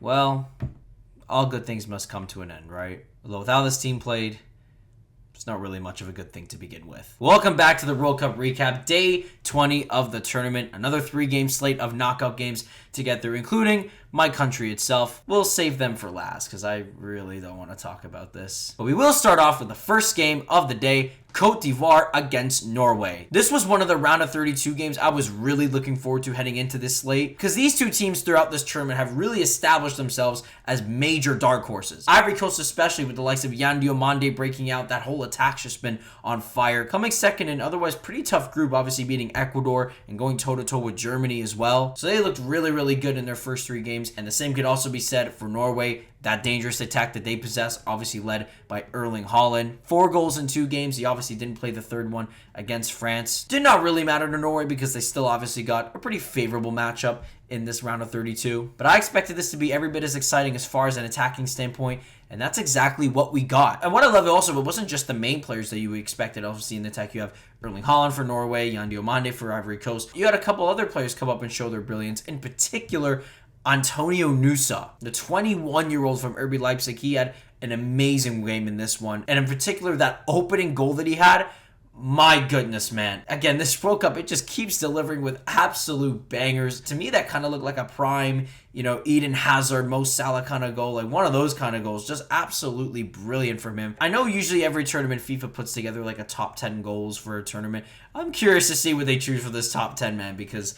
Well, all good things must come to an end, right? Although with how this team played, it's not really much of a good thing to begin with. Welcome back to the World Cup recap, day 20 of the tournament. Another 3-game slate of knockout games to get through, including my country itself. We'll save them for last because I really don't want to talk about this. But we will start off with the first game of the day, Côte d'Ivoire against Norway. This was one of the round of 32 games I was really looking forward to heading into this slate because these two teams throughout this tournament have really established themselves as major dark horses. Ivory Coast especially, with the likes of Yan Diomande breaking out, that whole attack's just been on fire. Coming second in otherwise pretty tough group, obviously beating Ecuador and going toe-to-toe with Germany as well. So they looked really, really good in their first 3 games, and the same could also be said for Norway. That dangerous attack that they possess, obviously led by Erling Haaland. 4 goals in 2 games. He obviously didn't play the third one against France. Did not really matter to Norway because they still obviously got a pretty favorable matchup in this round of 32. But I expected this to be every bit as exciting as far as an attacking standpoint, and that's exactly what we got. And what I love also, it wasn't just the main players that you expected. Obviously in the attack, you have Erling Haaland for Norway, Yan Diomande for Ivory Coast. You had a couple other players come up and show their brilliance. In particular, Antonio Nusa, the 21-year-old from RB Leipzig. He had an amazing game in this one. And in particular, that opening goal that he had, my goodness, man. Again, this World Cup, it just keeps delivering with absolute bangers. To me, that kind of looked like a prime, Eden Hazard, Mo Salah kind of goal. Like one of those kind of goals. Just absolutely brilliant from him. I know usually every tournament FIFA puts together like a top 10 goals for a tournament. I'm curious to see what they choose for this top 10, man, because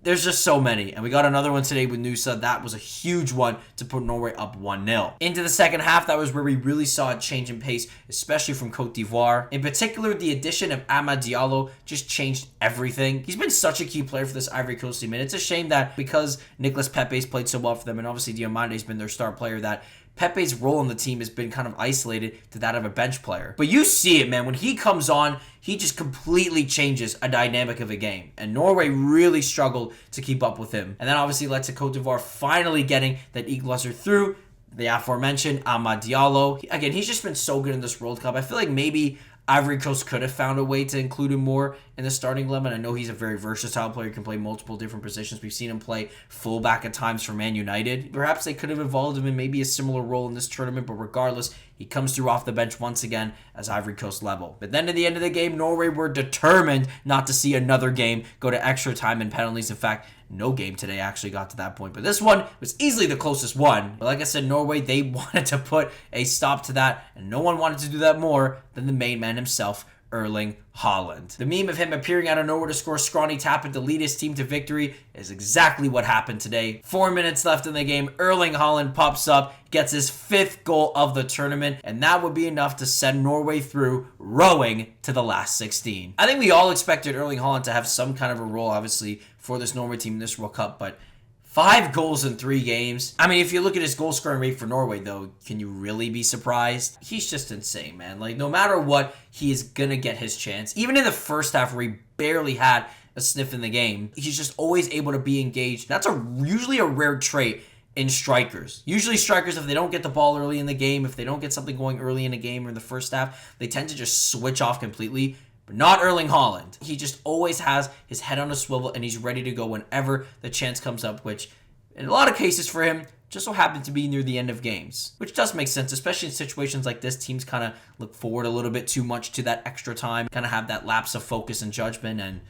there's just so many. And we got another one today with Nusa. That was a huge one to put Norway up 1-0. Into the second half, that was where we really saw a change in pace, especially from Côte d'Ivoire. In particular, the addition of Amad Diallo just changed everything. He's been such a key player for this Ivory Coast team. And it's a shame that because Nicolas Pepe's played so well for them, and obviously Diomande's been their star player, that Pepe's role on the team has been kind of isolated to that of a bench player. But you see it, man. When he comes on, he just completely changes a dynamic of a game. And Norway really struggled to keep up with him. And then obviously led to Côte d'Ivoire finally getting that equalizer through the aforementioned Amad Diallo. Again, he's just been so good in this World Cup. I feel like maybe Ivory Coast could have found a way to include him more in the starting 11. I know he's a very versatile player, can play multiple different positions. We've seen him play fullback at times for Man United. Perhaps they could have involved him in maybe a similar role in this tournament, but regardless, he comes through off the bench once again as Ivory Coast level. But then at the end of the game, Norway were determined not to see another game go to extra time and penalties. In fact, no game today actually got to that point. But this one was easily the closest one. But like I said, Norway, they wanted to put a stop to that, and no one wanted to do that more than the main man himself, Erling Haaland. The meme of him appearing out of nowhere to score a scrawny tap and to lead his team to victory is exactly what happened today. 4 minutes left in the game, Erling Haaland pops up, gets his 5th goal of the tournament, and that would be enough to send Norway through, rowing to the last 16. I think we all expected Erling Haaland to have some kind of a role, obviously, for this Norway team in this World Cup, but 5 goals in 3 games. I mean, if you look at his goal scoring rate for Norway, though, can you really be surprised? He's just insane, man. Like, no matter what, he is going to get his chance. Even in the first half where he barely had a sniff in the game, he's just always able to be engaged. That's usually a rare trait in strikers. Usually strikers, if they don't get the ball early in the game, if they don't get something going early in a game or in the first half, they tend to just switch off completely. But not Erling Haaland. He just always has his head on a swivel and he's ready to go whenever the chance comes up, which in a lot of cases for him just so happened to be near the end of games. Which does make sense, especially in situations like this. Teams kind of look forward a little bit too much to that extra time, kind of have that lapse of focus and judgment, and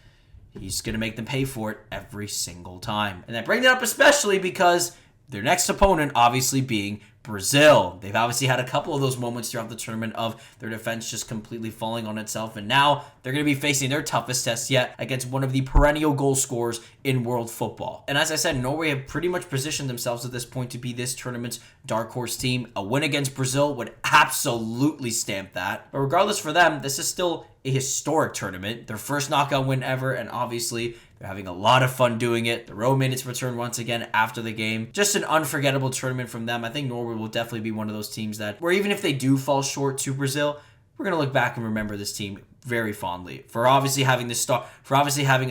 he's going to make them pay for it every single time. And I bring that up especially because their next opponent obviously being Brazil. They've obviously had a couple of those moments throughout the tournament of their defense just completely falling on itself, and now they're going to be facing their toughest test yet against one of the perennial goal scorers in world football. And as I said, Norway have pretty much positioned themselves at this point to be this tournament's dark horse team. A win against Brazil would absolutely stamp that. But regardless, for them, this is still a historic tournament, their first knockout win ever, and obviously they're having a lot of fun doing it. The row made its return once again after the game. Just an unforgettable tournament from them. I think Norway will definitely be one of those teams that, where even if they do fall short to Brazil, we're going to look back and remember this team very fondly for obviously having a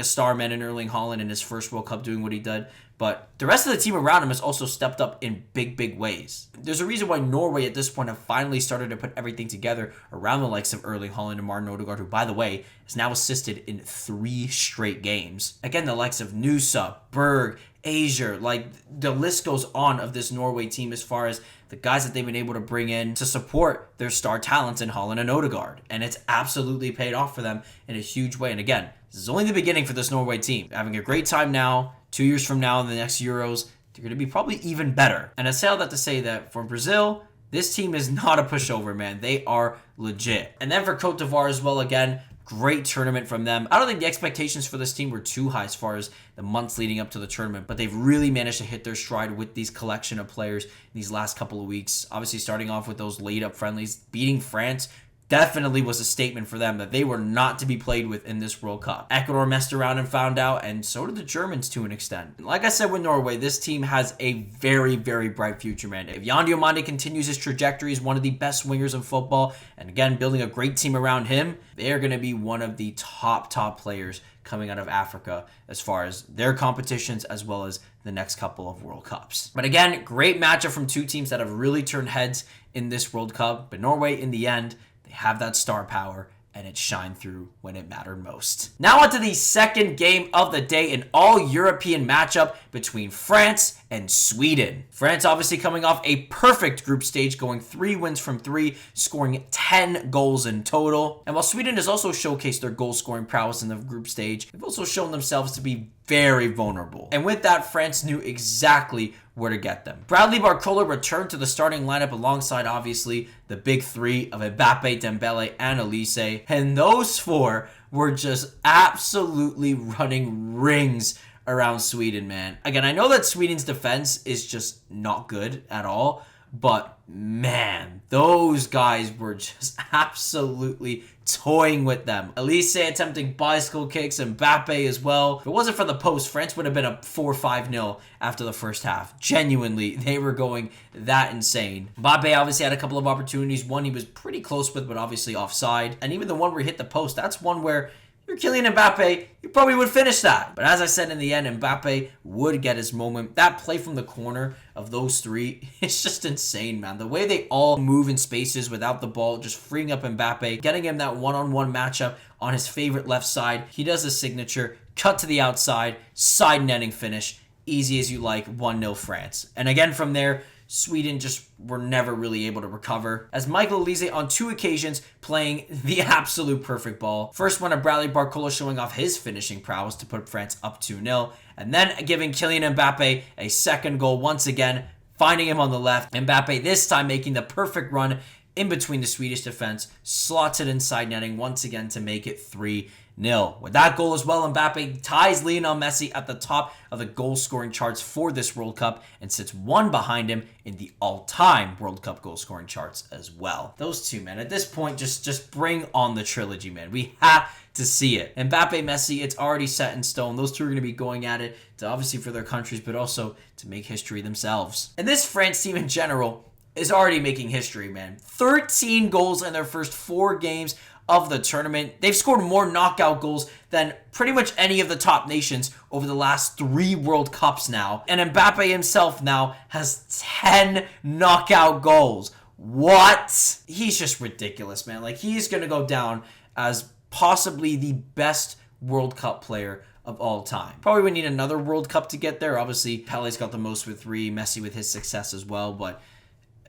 star man in Erling Haaland in his first World Cup doing what he did. But the rest of the team around him has also stepped up in big, big ways. There's a reason why Norway at this point have finally started to put everything together around the likes of Erling Haaland and Martin Odegaard, who, by the way, is now assisted in 3 straight games. Again, the likes of Nusa, Berg, Asia. Like, the list goes on of this Norway team as far as the guys that they've been able to bring in to support their star talents in Holland and Odegaard. And it's absolutely paid off for them in a huge way. And again, this is only the beginning for this Norway team. Having a great time now. 2 years from now, in the next Euros, they're going to be probably even better. And I say all that to say that for Brazil, this team is not a pushover, man. They are legit. And then for Côte d'Ivoire as well, again, great tournament from them. I don't think the expectations for this team were too high as far as the months leading up to the tournament, but they've really managed to hit their stride with these collection of players in these last couple of weeks. Obviously, starting off with those laid-up friendlies, beating France definitely was a statement for them that they were not to be played with in this World Cup. Ecuador messed around and found out, and so did the Germans to an extent. And like I said with Norway, this team has a very, very bright future, man. If Jan Diomande continues his trajectory as one of the best wingers in football, and again, building a great team around him, they are going to be one of the top players coming out of Africa as far as their competitions as well as the next couple of World Cups. But again, great matchup from two teams that have really turned heads in this World Cup. But Norway, in the end, they have that star power, and it shined through when it mattered most. Now on to the second game of the day, an all-European matchup between France and Sweden. France obviously coming off a perfect group stage, going 3 wins from 3, scoring 10 goals in total. And while Sweden has also showcased their goal-scoring prowess in the group stage, they've also shown themselves to be very vulnerable. And with that, France knew exactly where to get them. Bradley Barcola returned to the starting lineup alongside, obviously, the big three of Mbappe, Dembele, and Elise. And those four were just absolutely running rings around Sweden, man. Again, I know that Sweden's defense is just not good at all, but man, those guys were just absolutely toying with them. Elise attempting bicycle kicks, and Mbappe as well. If it wasn't for the post, France would have been up 4-5-0 after the first half. Genuinely, they were going that insane. Mbappe obviously had a couple of opportunities. One he was pretty close with, but obviously offside. And even the one where he hit the post, that's one where you're Kylian Mbappe, you probably would finish that. But as I said, in the end, Mbappe would get his moment. That play from the corner of those three is just insane, man. The way they all move in spaces without the ball, just freeing up Mbappe, getting him that one-on-one matchup on his favorite left side. He does his signature, cut to the outside, side netting finish. Easy as you like, 1-0 France. And again from there, Sweden just were never really able to recover, as Michael Elise on 2 occasions playing the absolute perfect ball. First one of Bradley Barcola showing off his finishing prowess to put France up 2-0, and then giving Kylian Mbappe a second goal once again, finding him on the left. Mbappe this time making the perfect run in between the Swedish defense, slots it inside netting once again to make it 3-0. With that goal as well, Mbappe ties Lionel Messi at the top of the goal-scoring charts for this World Cup and sits 1 behind him in the all-time World Cup goal-scoring charts as well. Those two, man, at this point, just bring on the trilogy, man. We have to see it. Mbappe, Messi, it's already set in stone. Those two are going to be going at it, to obviously for their countries, but also to make history themselves. And this France team in general is already making history, man. 13 goals in their first 4 games of the tournament. They've scored more knockout goals than pretty much any of the top nations over the last 3 World Cups now. And Mbappe himself now has 10 knockout goals. What? He's just ridiculous, man. Like, he's going to go down as possibly the best World Cup player of all time. Probably would need another World Cup to get there. Obviously, Pele's got the most with 3, Messi with his success as well, but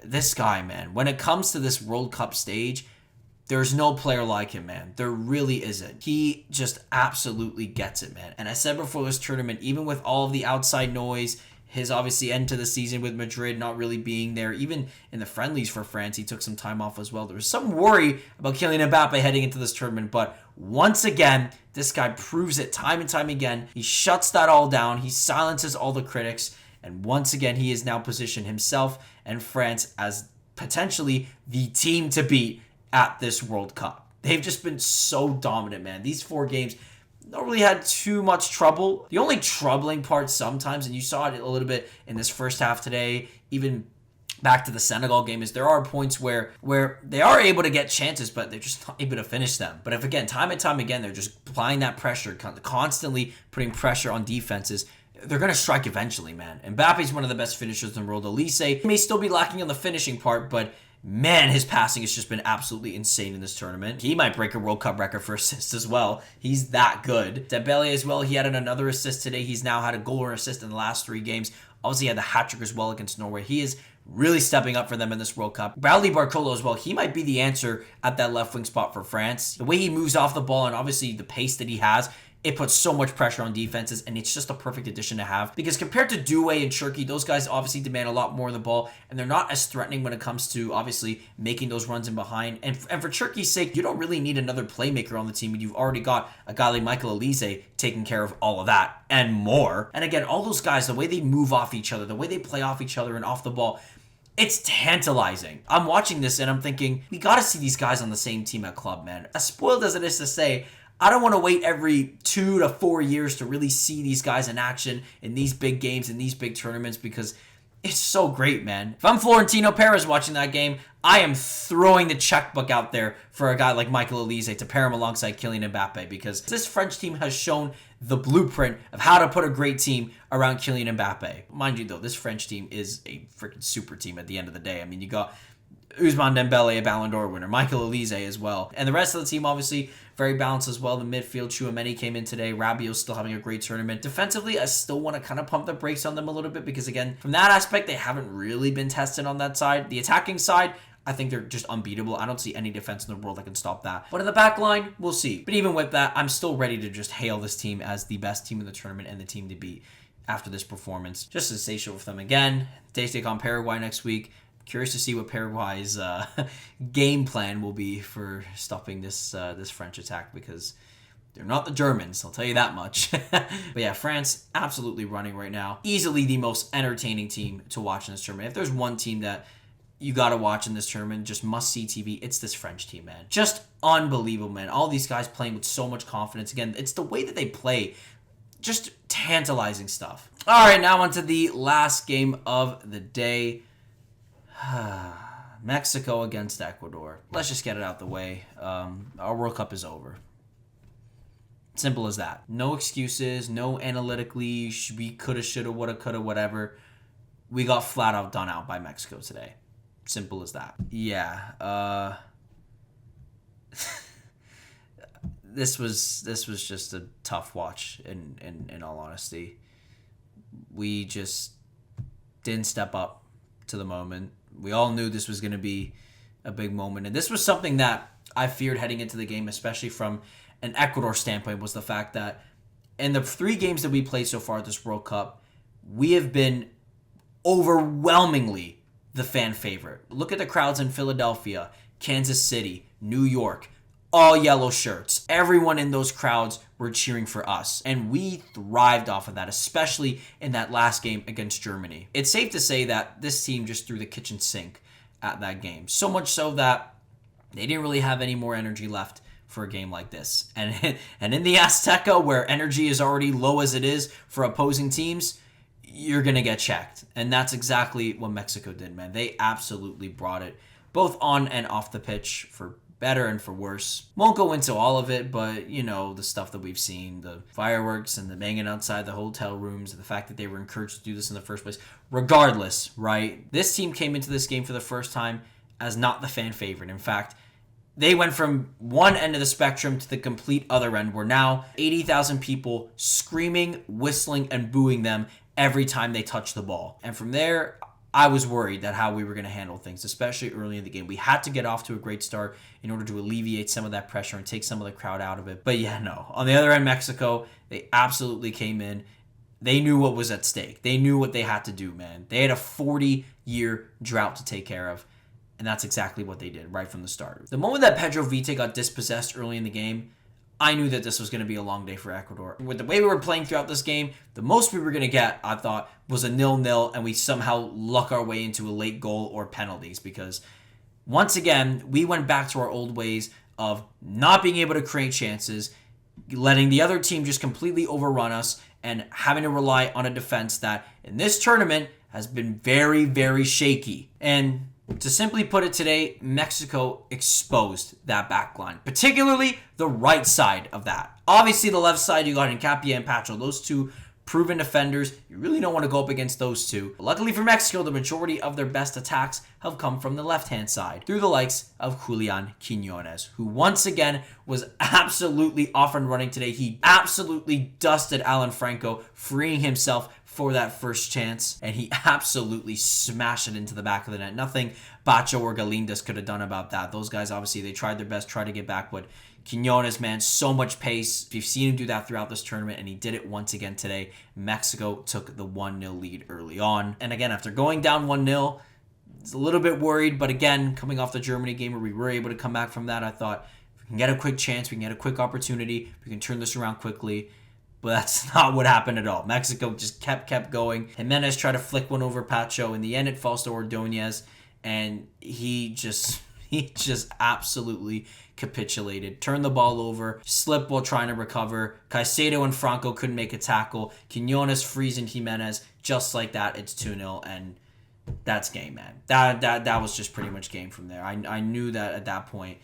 this guy, man, when it comes to this World Cup stage, there's no player like him, man. There really isn't. He just absolutely gets it, man. And I said before this tournament, even with all of the outside noise, his obviously end to the season with Madrid not really being there, even in the friendlies for France, he took some time off as well. There was some worry about Kylian Mbappe heading into this tournament, but once again, this guy proves it time and time again. He shuts that all down. He silences all the critics. And once again, he has now positioned himself and France as potentially the team to beat at this World Cup. They've just been so dominant, man. These 4 games not really had too much trouble. The only troubling part sometimes, and you saw it a little bit in this first half today, even back to the Senegal game, is there are points where they are able to get chances, but they're just not able to finish them. But if, again, time and time again, they're just applying that pressure, constantly putting pressure on defenses, they're going to strike eventually, man. Mbappe's one of the best finishers in the world. Elise may still be lacking on the finishing part, but man, his passing has just been absolutely insane in this tournament. He might break a World Cup record for assists as well. He's that good. Dembele as well, he had another assist today. He's now had a goal or assist in the last 3 games. Obviously, he had the hat-trick as well against Norway. He is really stepping up for them in this World Cup. Bradley Barcola as well, he might be the answer at that left wing spot for France. The way he moves off the ball and obviously the pace that he has, it puts so much pressure on defenses, and it's just a perfect addition to have. Because compared to Doué and Cherki, those guys obviously demand a lot more of the ball, and they're not as threatening when it comes to, obviously, making those runs in behind. And for Cherki's sake, you don't really need another playmaker on the team. You've already got a guy like Michael Olise taking care of all of that and more. And again, all those guys, the way they move off each other, the way they play off each other and off the ball, it's tantalizing. I'm watching this and I'm thinking, we got to see these guys on the same team at club, man. As spoiled as it is to say, I don't want to wait every 2 to 4 years to really see these guys in action in these big games, in these big tournaments, because it's so great, man. If I'm Florentino Perez watching that game, I am throwing the checkbook out there for a guy like Michael Olise to pair him alongside Kylian Mbappe, because this French team has shown the blueprint of how to put a great team around Kylian Mbappe. Mind you, though, this French team is a freaking super team at the end of the day. I mean, you got Ousmane Dembele, a Ballon d'Or winner, Michael Olise as well. And the rest of the team, obviously, very balanced as well. The midfield, Tchouaméni came in today. Rabiot's still having a great tournament. Defensively, I still want to kind of pump the brakes on them a little bit because, again, from that aspect, they haven't really been tested on that side. The attacking side, I think they're just unbeatable. I don't see any defense in the world that can stop that. But in the back line, we'll see. But even with that, I'm still ready to just hail this team as the best team in the tournament and the team to beat after this performance. Just sensational with them again. They take on Paraguay next week. Curious to see what Paraguay's game plan will be for stopping this French attack, because they're not the Germans, I'll tell you that much. But yeah, France absolutely running right now. Easily the most entertaining team to watch in this tournament. If there's one team that you got to watch in this tournament, just must-see TV, it's this French team, man. Just unbelievable, man. All these guys playing with so much confidence. Again, it's the way that they play. Just tantalizing stuff. All right, now on to the last game of the day. Mexico against Ecuador. Let's just get it out the way. Our World Cup is over. Simple as that. No excuses, no analytically, we coulda, shoulda, woulda, coulda, whatever. We got flat out done out by Mexico today. Simple as that. Yeah. This was just a tough watch in all honesty. We just didn't step up to the moment. We all knew this was going to be a big moment. And this was something that I feared heading into the game, especially from an Ecuador standpoint, was the fact that in the 3 games that we played so far at this World Cup, we have been overwhelmingly the fan favorite. Look at the crowds in Philadelphia, Kansas City, New York, all yellow shirts. Everyone in those crowds were cheering for us, and we thrived off of that, especially in that last game against Germany. It's safe to say that this team just threw the kitchen sink at that game, so much so that they didn't really have any more energy left for a game like this. And in the Azteca, where energy is already low as it is for opposing teams, you're going to get checked. And that's exactly what Mexico did, man. They absolutely brought it, both on and off the pitch, for better and for worse. Won't go into all of it, but you know, the stuff that we've seen, the fireworks and the banging outside the hotel rooms, the fact that they were encouraged to do this in the first place. Regardless, right? This team came into this game for the first time as not the fan favorite. In fact, they went from one end of the spectrum to the complete other end, where now 80,000 people screaming, whistling, and booing them every time they touch the ball. And from there, I was worried that how we were going to handle things, especially early in the game. We had to get off to a great start in order to alleviate some of that pressure and take some of the crowd out of it. But yeah, no. On the other end, Mexico, they absolutely came in. They knew what was at stake. They knew what they had to do, man. They had a 40-year drought to take care of, and that's exactly what they did right from the start. The moment that Pedro Vite got dispossessed early in the game, I knew that this was going to be a long day for Ecuador. With the way we were playing throughout this game, the most we were going to get, I thought, was a 0-0, and we somehow luck our way into a late goal or penalties, because once again, we went back to our old ways of not being able to create chances, letting the other team just completely overrun us, and having to rely on a defense that, in this tournament, has been very, very shaky. And to simply put it today, Mexico exposed that back line, particularly the right side of that. Obviously, the left side, you got Hincapié and Pacho. Those two proven defenders. You really don't want to go up against those two. But luckily for Mexico, the majority of their best attacks have come from the left-hand side through the likes of Julian Quiñones, who once again was absolutely off and running today. He absolutely dusted Alan Franco, freeing himself for that first chance, and he absolutely smashed it into the back of the net. Nothing Bacho or Galindas could have done about that. Those guys, obviously, they tried their best, tried to get back, but Quiñones, man, so much pace. We've seen him do that throughout this tournament, and he did it once again today. Mexico took the 1-0 lead early on. And again, after going down 1-0, it's a little bit worried, but again, coming off the Germany game where we were able to come back from that, I thought, if we can get a quick chance, we can get a quick opportunity, we can turn this around quickly. But that's not what happened at all. Mexico just kept going. Jimenez tried to flick one over Pacho. In the end, it falls to Ordóñez, and he just absolutely capitulated. Turned the ball over, slipped while trying to recover. Caicedo and Franco couldn't make a tackle. Quiñones freezing Jimenez. Just like that, it's 2-0, and that's game, man. That was just pretty much game from there. I knew that at that point,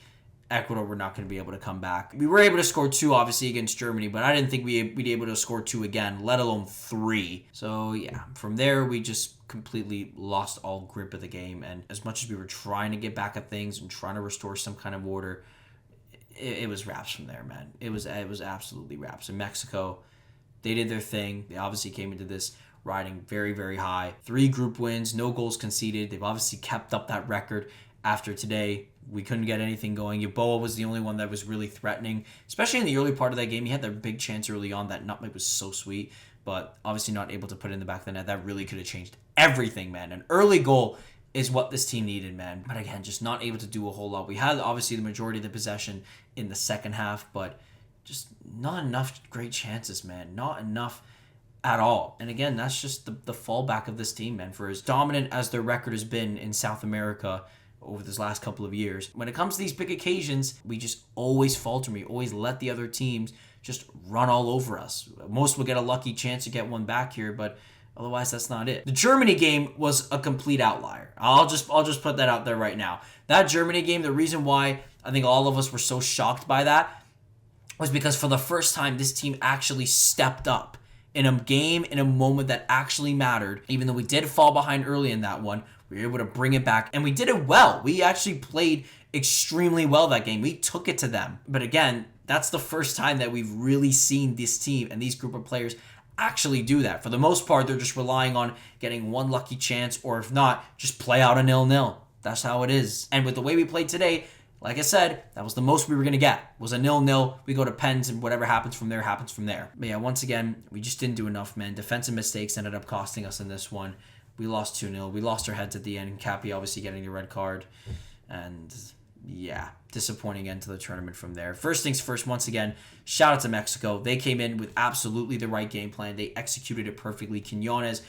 Ecuador were not going to be able to come back. We were able to score 2, obviously, against Germany, but I didn't think we'd be able to score 2 again, let alone 3. So, yeah, from there, we just completely lost all grip of the game. And as much as we were trying to get back at things and trying to restore some kind of order, it was wraps from there, man. It was absolutely wraps. And Mexico, they did their thing. They obviously came into this riding very, very high. 3 group wins, no goals conceded. They've obviously kept up that record after today. We couldn't get anything going. Yeboah was the only one that was really threatening, especially in the early part of that game. He had that big chance early on. That nutmeg was so sweet, but obviously not able to put it in the back of the net. That really could have changed everything, man. An early goal is what this team needed, man. But again, just not able to do a whole lot. We had, obviously, the majority of the possession in the second half, but just not enough great chances, man. Not enough at all. And again, that's just the fallback of this team, man. For as dominant as their record has been in South America over this last couple of years, when it comes to these big occasions, we just always falter. We always let the other teams just run all over us. Most will get a lucky chance to get one back here, but otherwise that's not it. The Germany game was a complete outlier. I'll just put that out there right now. That Germany game, the reason why I think all of us were so shocked by that was because for the first time, this team actually stepped up in a game, in a moment that actually mattered. Even though we did fall behind early in that one, we were able to bring it back, and we did it well. We actually played extremely well that game. We took it to them. But again, that's the first time that we've really seen this team and these group of players actually do that. For the most part, they're just relying on getting one lucky chance, or if not, just play out a 0-0. That's how it is. And with the way we played today, like I said, that was the most we were going to get. Was a 0-0. We go to pens, and whatever happens from there, happens from there. But yeah, once again, we just didn't do enough, man. Defensive mistakes ended up costing us in this one. We lost 2-0. We lost our heads at the end. Cappy obviously getting the red card. And yeah, disappointing end to the tournament from there. First things first, once again, shout out to Mexico. They came in with absolutely the right game plan. They executed it perfectly. Quiñones,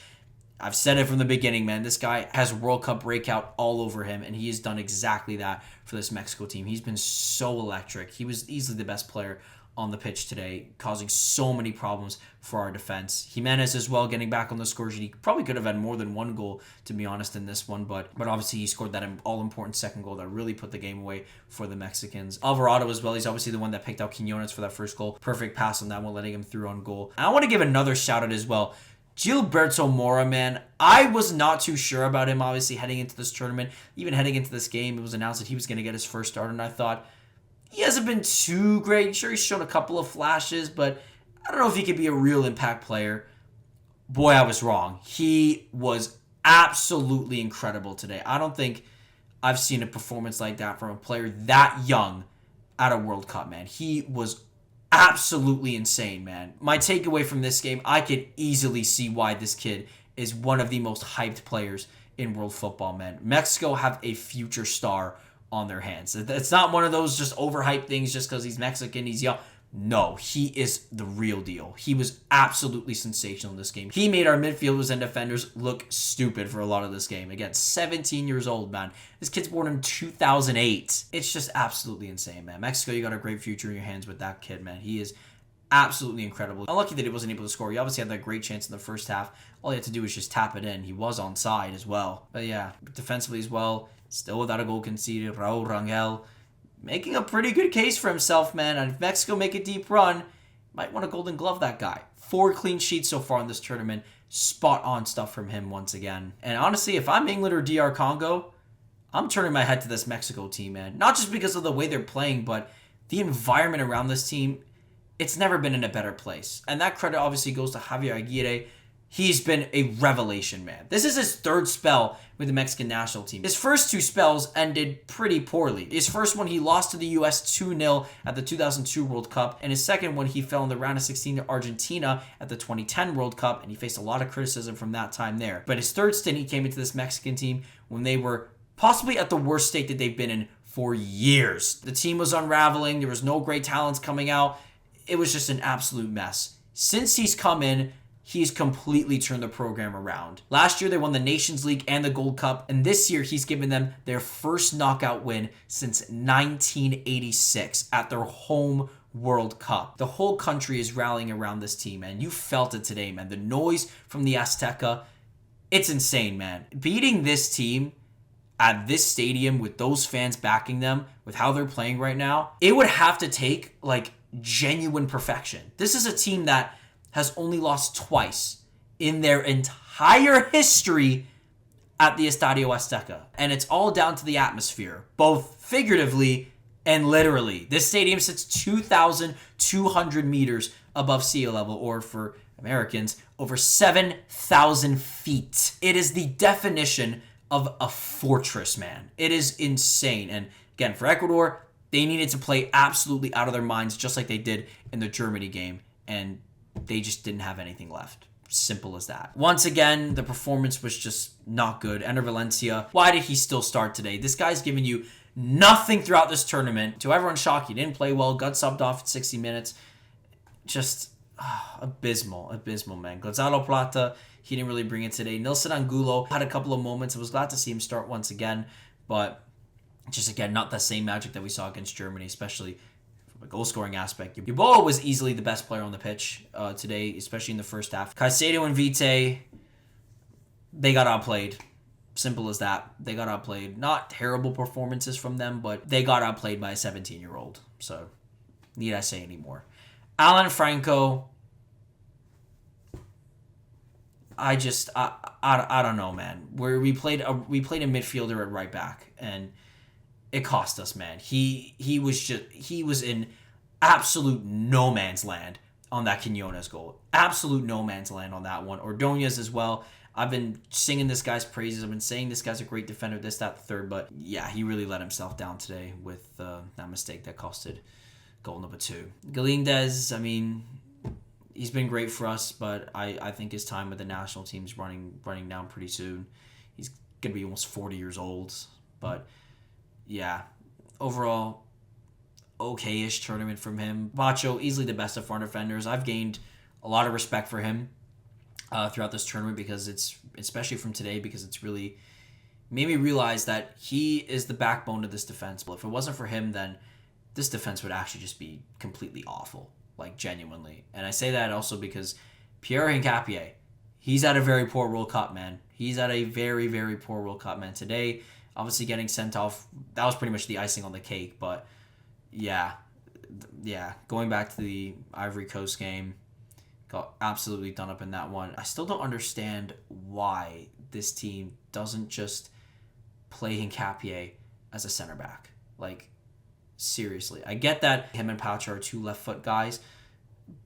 I've said it from the beginning, man. This guy has World Cup breakout all over him, and he has done exactly that for this Mexico team. He's been so electric. He was easily the best player on the pitch today, causing so many problems for our defense. Jimenez as well, getting back on the score sheet. He probably could have had more than one goal, to be honest, in this one, but obviously he scored that all-important second goal that really put the game away for the Mexicans. Alvarado as well, he's obviously the one that picked out Quiñones for that first goal. Perfect pass on that one, letting him through on goal. And I want to give another shout-out as well. Gilberto Mora, man, I was not too sure about him, obviously, heading into this tournament. Even heading into this game, it was announced that he was going to get his first start, and I thought, he hasn't been too great. Sure, he's shown a couple of flashes, but I don't know if he could be a real impact player. Boy, I was wrong. He was absolutely incredible today. I don't think I've seen a performance like that from a player that young at a World Cup, man. He was absolutely insane, man. My takeaway from this game, I could easily see why this kid is one of the most hyped players in world football, man. Mexico have a future star on their hands. It's not one of those just overhyped things just because he's Mexican, he's young. No, he is the real deal. He was absolutely sensational in this game. He made our midfielders and defenders look stupid for a lot of this game. Again, 17 years old, man. This kid's born in 2008. It's just absolutely insane, man. Mexico, you got a great future in your hands with that kid, man. He is absolutely incredible. Unlucky that he wasn't able to score. He obviously had that great chance in the first half. All he had to do was just tap it in. He was onside as well. But yeah, defensively as well, still without a goal conceded. Raul Rangel making a pretty good case for himself, man. And if Mexico make a deep run, might want to Golden Glove that guy. 4 clean sheets so far in this tournament. Spot on stuff from him once again. And honestly, if I'm England or DR Congo, I'm turning my head to this Mexico team, man. Not just because of the way they're playing, but the environment around this team. It's never been in a better place. And that credit obviously goes to Javier Aguirre. He's been a revelation, man. This is his 3rd spell with the Mexican national team. His first 2 spells ended pretty poorly. His first one, he lost to the U.S. 2-0 at the 2002 World Cup. And his second one, he fell in the round of 16 to Argentina at the 2010 World Cup. And he faced a lot of criticism from that time there. But his 3rd stint, he came into this Mexican team when they were possibly at the worst state that they've been in for years. The team was unraveling. There was no great talents coming out. It was just an absolute mess. Since he's come in, he's completely turned the program around. Last year, they won the Nations League and the Gold Cup, and this year, he's given them their first knockout win since 1986 at their home World Cup. The whole country is rallying around this team, and you felt it today, man. The noise from the Azteca, it's insane, man. Beating this team at this stadium with those fans backing them, with how they're playing right now, it would have to take, like, genuine perfection. This is a team that has only lost twice in their entire history at the Estadio Azteca. And it's all down to the atmosphere, both figuratively and literally. This stadium sits 2,200 meters above sea level, or for Americans, over 7,000 feet. It is the definition of a fortress, man. It is insane. And again, for Ecuador, they needed to play absolutely out of their minds, just like they did in the Germany game, and they just didn't have anything left. Simple as that. Once again, the performance was just not good. Ender Valencia, why did he still start today? This guy's giving you nothing throughout this tournament. To everyone's shock, he didn't play well, got subbed off at 60 minutes. Just abysmal, man. Gonzalo Plata, he didn't really bring it today. Nilson Angulo had a couple of moments. I was glad to see him start once again, but just, again, not the same magic that we saw against Germany, especially from a goal-scoring aspect. Yeboah was easily the best player on the pitch today, especially in the first half. Caicedo and Vite, they got outplayed. Simple as that. They got outplayed. Not terrible performances from them, but they got outplayed by a 17-year-old. So, need I say any more? Alan Franco, I don't know, man. We played a midfielder at right back, and it cost us, man. He was in absolute no man's land on that Quinones goal. Absolute no man's land on that one. Ordonez as well. I've been singing this guy's praises. I've been saying this guy's a great defender, this, that, the third. But yeah, he really let himself down today with that mistake that costed goal number 2. Galindez, I mean, he's been great for us, but I think his time with the national team's running down pretty soon. He's going to be almost 40 years old. But yeah, overall, okay-ish tournament from him. Bacho, easily the best of foreign defenders. I've gained a lot of respect for him throughout this tournament, because especially from today, because it's really made me realize that he is the backbone of this defense. But if it wasn't for him, then this defense would actually just be completely awful, like genuinely. And I say that also because Pierre Hincapié, he's at a very poor World Cup, man. He's at a very, very poor World Cup, man. Today, obviously getting sent off, that was pretty much the icing on the cake. But yeah, going back to the Ivory Coast game, got absolutely done up in that one. I still don't understand why this team doesn't just play Hincapié as a center back. Like, seriously. I get that him and Pouch are 2 left foot guys,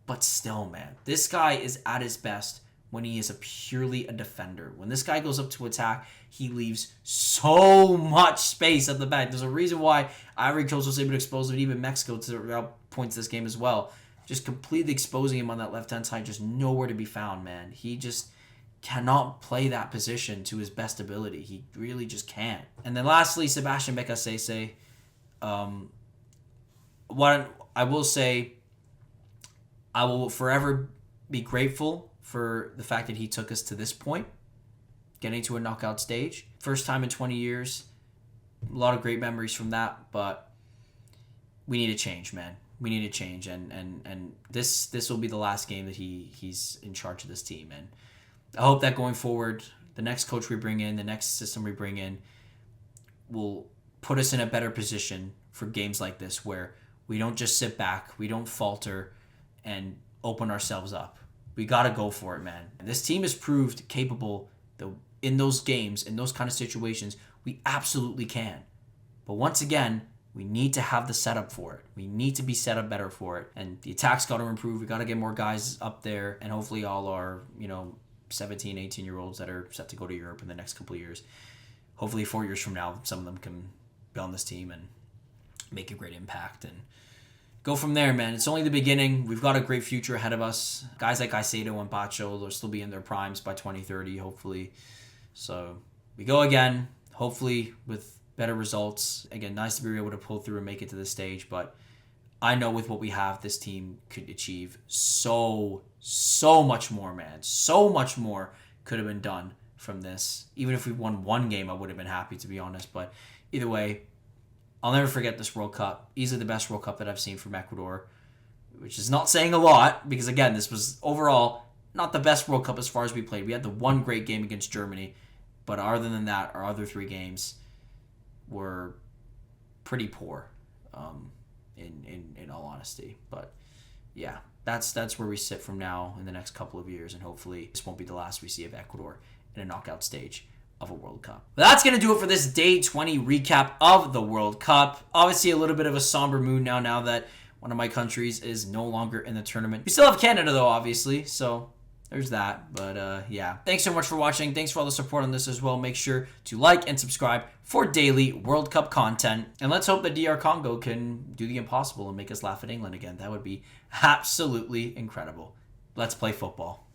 but still, man, this guy is at his best when he is purely a defender. When this guy goes up to attack, he leaves so much space at the back. There's a reason why Ivory Coast was able to expose him, even Mexico, to points this game as well. Just completely exposing him on that left-hand side, just nowhere to be found, man. He just cannot play that position to his best ability. He really just can't. And then lastly, Sebastian Becasese. What I will say, I will forever be grateful for the fact that he took us to this point, getting to a knockout stage. First time in 20 years. A lot of great memories from that, but we need a change, man. We need a change, and this will be the last game that he's in charge of this team. And I hope that going forward, the next coach we bring in, the next system we bring in, will put us in a better position for games like this, where we don't just sit back, we don't falter, and open ourselves up. We got to go for it, man. And this team has proved capable that in those games, in those kind of situations, we absolutely can. But once again, we need to have the setup for it. We need to be set up better for it. And the attack's got to improve. We got to get more guys up there. And hopefully all our, 17, 18-year-olds that are set to go to Europe in the next couple of years. Hopefully 4 years from now, some of them can be on this team and make a great impact. And go from there, man. It's only the beginning. We've got a great future ahead of us. Guys like Caicedo and Pacho, they'll still be in their primes by 2030, hopefully. So we go again, hopefully with better results. Again, nice to be able to pull through and make it to this stage, but I know with what we have, this team could achieve so much more, man. So much more could have been done from this. Even if we won one game, I would have been happy, to be honest. But either way, I'll never forget this World Cup. Easily the best World Cup that I've seen from Ecuador, which is not saying a lot because, again, this was overall not the best World Cup as far as we played. We had the one great game against Germany, but other than that, our other 3 games were pretty poor, in all honesty. But yeah, that's where we sit from now in the next couple of years, and hopefully this won't be the last we see of Ecuador in a knockout stage of a World Cup. But that's going to do it for this Day 20 recap of the World Cup. Obviously a little bit of a somber mood now that one of my countries is no longer in the tournament. We still have Canada though, obviously, so there's that. But yeah, thanks so much for watching. Thanks for all the support on this as well. Make sure to like and subscribe for daily World Cup content. And let's hope that DR Congo can do the impossible and make us laugh at England again. That would be absolutely incredible. Let's play football.